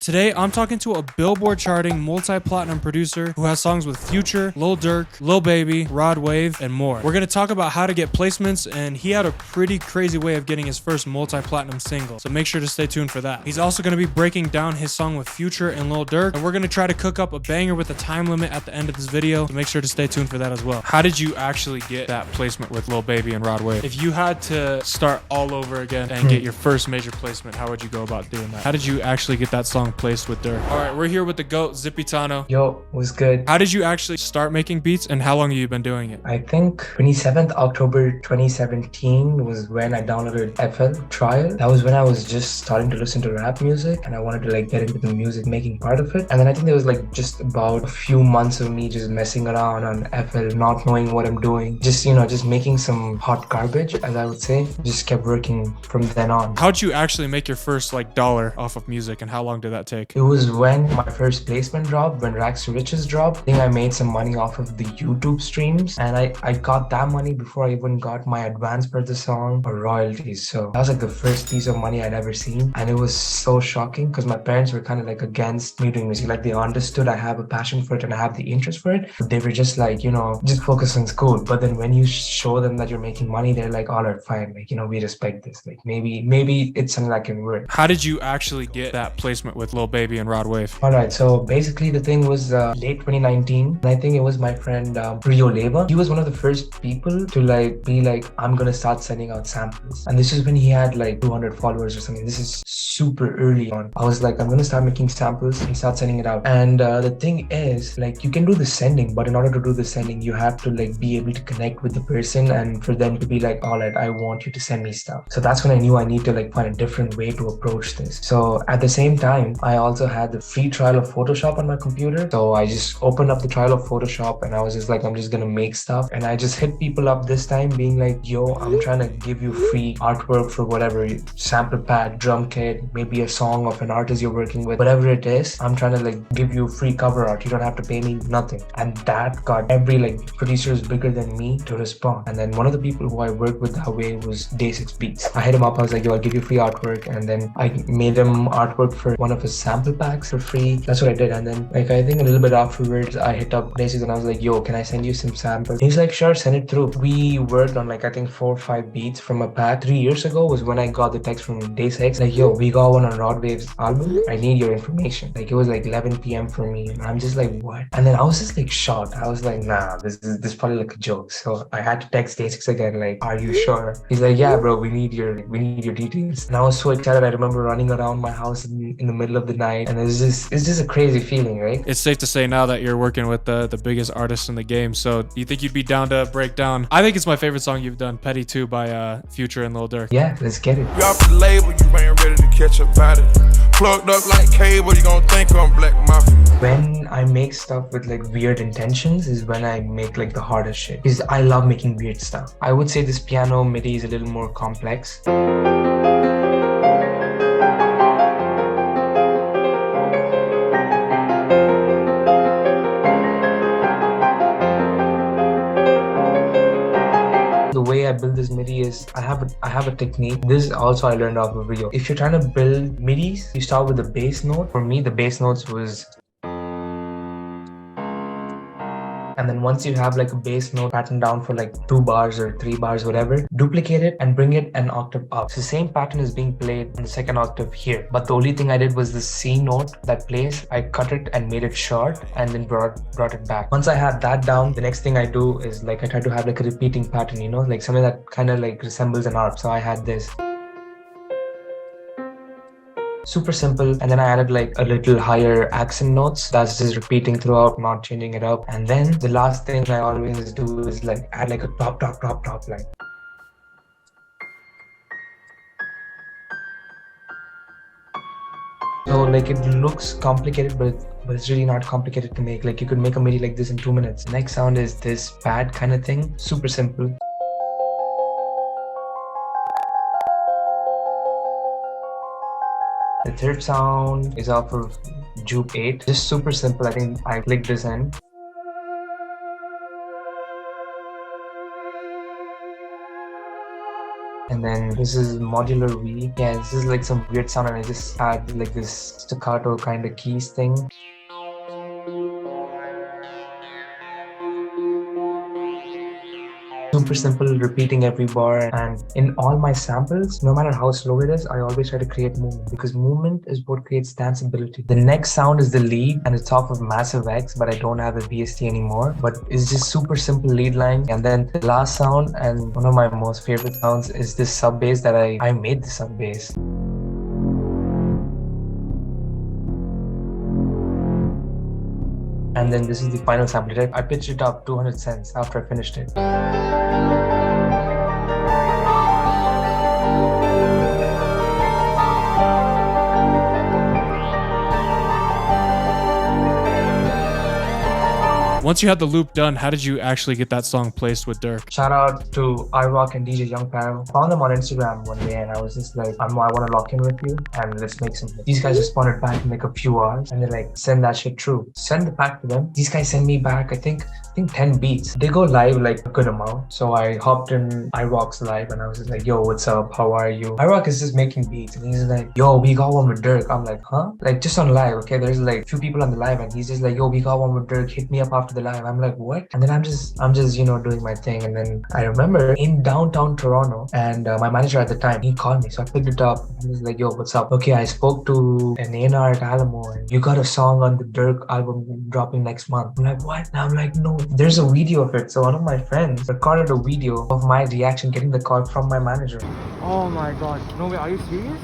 Today, I'm talking to a Billboard charting multi-platinum producer who has songs with Future, Lil Durk, Lil Baby, Rod Wave, and more. We're going to talk about how to get placements, and he had a pretty crazy way of getting his first multi-platinum single, so make sure to stay tuned for that. He's also going to be breaking down his song with Future and Lil Durk, and we're going to try to cook up a banger with a time limit at the end of this video, so make sure to stay tuned for that as well. How did you actually get that placement with Lil Baby and Rod Wave? If you had to start all over again and get your first major placement, how would you go about doing that? How did you actually get that song placed with Durk? All right, we're here with the GOAT, Zypitano. Yo, what's good? How did you actually start making beats, and how long have you been doing it? I think 27th October 2017 was when I downloaded FL Trial. That was when I was just starting to listen to rap music and I wanted to get into the music making part of it. And then I think there was just about a few months of me just messing around on FL, not knowing what I'm doing. Just making some hot garbage, as I would say. Just kept working from then on. How'd you actually make your first dollar off of music, and how long did that take? It was when my first placement dropped, when Rags to Riches dropped. I think I made some money off of the YouTube streams, and I got that money before I even got my advance per the song or royalties. So that was the first piece of money I'd ever seen, and it was so shocking because my parents were kind of against me doing music. They understood I have a passion for it and I have the interest for it, but they were just just focus on school. But then when you show them that you're making money, they're like, all right, fine, we respect this. Maybe it's something that can work. How did you actually get that placement with Lil Baby and Rod Wave? Alright, so basically the thing was late 2019, and I think it was my friend Rio Leva. He was one of the first people to be I'm gonna start sending out samples, and this is when he had 200 followers or something. This is super early on. I was I'm gonna start making samples and start sending it out. And the thing is, you can do the sending, but in order to do the sending, you have to be able to connect with the person and for them to be alright, I want you to send me stuff. So that's when I knew I need to find a different way to approach this. So at the same time, I also had the free trial of Photoshop on my computer. So I just opened up the trial of Photoshop and I was just I'm just gonna make stuff. And I just hit people up this time being yo, I'm trying to give you free artwork for whatever, sample pad, drum kit, maybe a song of an artist you're working with, whatever it is. I'm trying to give you free cover art. You don't have to pay me nothing. And that got every producers bigger than me to respond. And then one of the people who I worked with that way was Day6 Beats. I hit him up. I was yo, I'll give you free artwork. And then I made him artwork for one of his sample packs for free. That's what I did. And then I think a little bit afterwards, I hit up Day6 and I was yo, can I send you some samples? He's sure, send it through. We worked on I think 4 or 5 beats from a pack. 3 years ago was when I got the text from Day6 yo, we got one on Rod Wave's album. I need your information. It was 11 p.m. for me, and I'm just what? And then I was just shocked. I was nah, this is probably a joke. So I had to text Day6 again, are you sure? He's yeah, bro, we need your details. And I was so excited. I remember running around my house in the middle of the night, and it's just a crazy feeling, right? It's safe to say now that you're working with the biggest artists in the game. So do you think you'd be down to break down? I think it's my favorite song you've done, Petty 2 by Future and Lil Durk. Yeah, let's get it. You off the label, you ain't ready to catch a body. Plugged up like cable, you gon' think I'm Black Mafia. When I make stuff with weird intentions is when I make the hardest shit, because I love making weird stuff. I would say this piano MIDI is a little more complex. The way I build this MIDI is I have a technique. This also I learned off of Rio. If you're trying to build MIDIs, you start with the bass note. For me, the bass notes was, and then once you have a bass note pattern down for 2 bars or 3 bars, whatever, duplicate it and bring it an octave up. So the same pattern is being played in the second octave here. But the only thing I did was the C note that plays, I cut it and made it short and then brought it back. Once I had that down, the next thing I do is I try to have a repeating pattern, something that kind of resembles an arp. So I had this. Super simple. And then I added a little higher accent notes that's just repeating throughout, not changing it up. And then the last thing I always do is add a top line. So it looks complicated, but it's really not complicated to make. You could make a MIDI like this in 2 minutes. Next sound is this pad kind of thing. Super simple. The third sound is off of Juke 8. Just super simple. I think I click this in. And then this is modular V. Yeah, this is like some weird sound, and I just had like this staccato kind of keys thing. Super simple, repeating every bar. And in all my samples, no matter how slow it is, I always try to create movement, because movement is what creates danceability. The next sound is the lead, and it's off of Massive X, but I don't have a VST anymore. But it's just super simple lead line. And then the last sound, and one of my most favorite sounds, is this sub bass that I made the sub bass. And then this is the final sample. I pitched it up 200 cents after I finished it. Once you had the loop done, how did you actually get that song placed with Durk? Shout out to iRock and DJ Young Paro. Found them on Instagram one day, and I was just like, I want to lock in with you and let's make some hits. These guys responded back in like a few hours, and they're like, send that shit through. Send it back to them. These guys send me back, I think 10 beats. They go live like a good amount. So I hopped in iRock's live, and I was just like, yo, what's up? How are you? iRock is just making beats, and he's like, yo, we got one with Durk. I'm like, huh? Like, just on live, okay? There's like few people on the live, and he's just like, yo, we got one with Durk. Hit me up after the live. I'm like, what? And then I'm just doing my thing. And then I remember in downtown Toronto, and my manager at the time, he called me. So I picked it up, and he was like, yo, what's up? Okay, I spoke to an A&R at Alamo, and you got a song on the Durk album dropping next month. I'm like, what? And I'm like, no, there's a video of it. So one of my friends recorded a video of my reaction getting the call from my manager. Oh my god, no way, are you serious?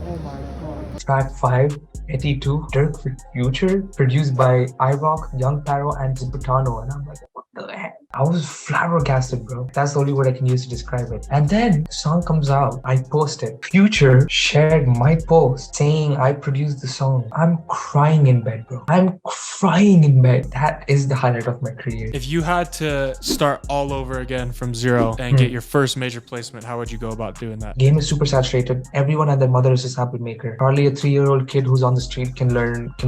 Oh my god. Track 5, 82, Durk with Future, produced by iRock, Young Paro, and Zypitano. And I'm like, what the heck? I was flabbergasted, bro. That's the only word I can use to describe it. And then the song comes out. I post it. Future shared my post saying I produced the song. I'm crying in bed, bro. I'm crying in bed. That is the highlight of my career. If you had to start all over again from zero and get your first major placement, how would you go about doing that? Game is super saturated. Everyone and their mother is a sample maker. Probably a 3-year-old kid who's on the street can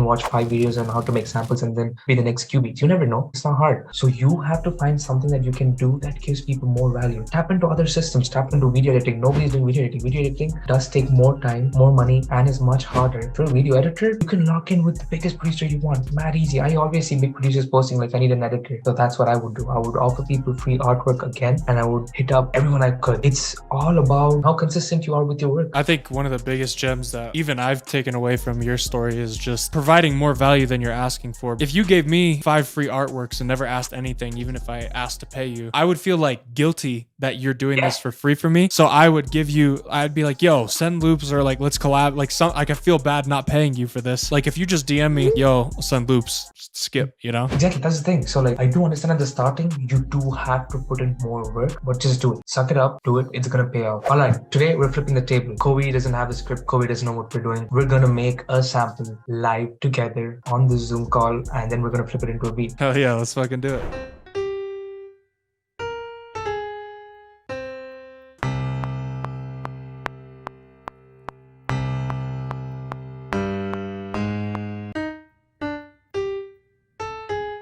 watch 5 videos on how to make samples and then be the next QB. You never know. It's not hard. So you have to find something that you can do that gives people more value. Tap into other systems. Tap into video editing. Nobody's doing video editing. Video editing does take more time, more money, and is much harder. For a video editor, you can lock in with the biggest producer you want. Mad easy. I always see big producers posting like, I need an editor. So that's what I would do. I would offer people free artwork again, and I would hit up everyone I could. It's all about how consistent you are with your work. I think one of the biggest gems that even I've taken away from your story is just providing more value than you're asking for. If you gave me 5 free artworks and never asked anything, even if I asked to pay you, I would feel like guilty that you're doing this for free for me. So I'd be like, yo, send loops, or like, let's collab. Like, I can feel bad not paying you for this. Like, if you just DM me, yo, send loops, skip, you know? Exactly, that's the thing. So like, I do understand at the starting, you do have to put in more work, but just do it. Suck it up, do it. It's gonna pay off. All right, today we're flipping the table. Kobe doesn't have a script. Kobe doesn't know what we're doing. We're gonna make a sample live together on the Zoom call, and then we're gonna flip it into a beat. Hell yeah, let's fucking do it.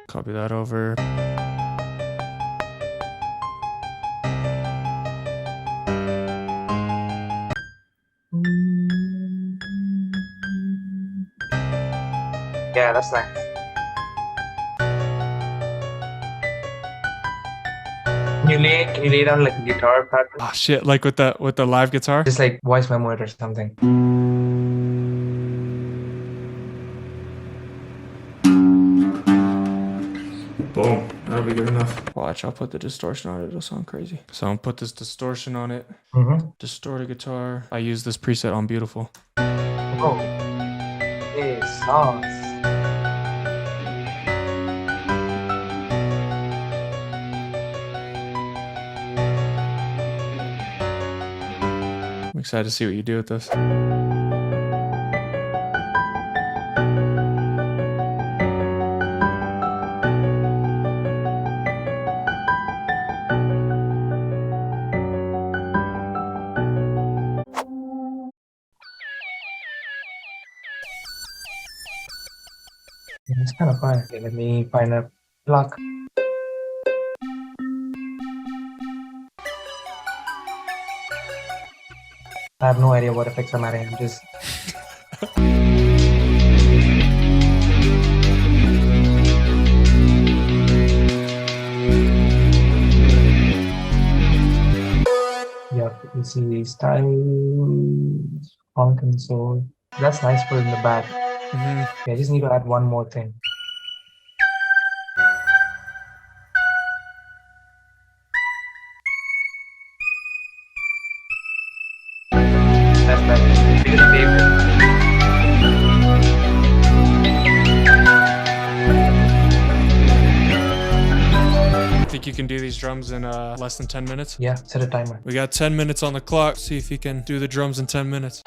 Copy that over. Yeah, that's nice. Can you lay down like a guitar pattern? Ah, shit, like with the live guitar? Just like voice memo it or something. Boom. That'll be good enough. Watch, I'll put the distortion on it. It'll sound crazy. So I'll put this distortion on it. Distort a guitar. I use this preset on Beautiful. Oh. Hey, sauce. I'm excited to see what you do with this. It's kind of fun. Okay, let me find a block. I have no idea what effects I'm adding. I'm just. Yeah, you see styles, funk and soul. That's nice for in the back. Mm-hmm. Yeah, I just need to add one more thing. That's better. Biggest favorite. Think you can do these drums in less than 10 minutes? Yeah, set a timer. We got 10 minutes on the clock. See if you can do the drums in 10 minutes.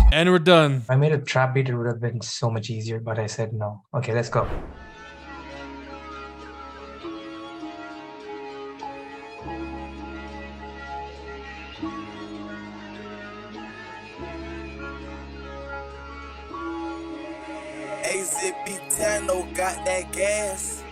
And we're done. If I made a trap beat, it would have been so much easier, but I said no. Okay, let's go. Hey, Zypitano got that gas.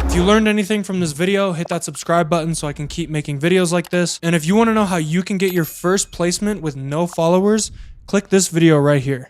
If you learned anything from this video, hit that subscribe button so I can keep making videos like this. And if you want to know how you can get your first placement with no followers, click this video right here.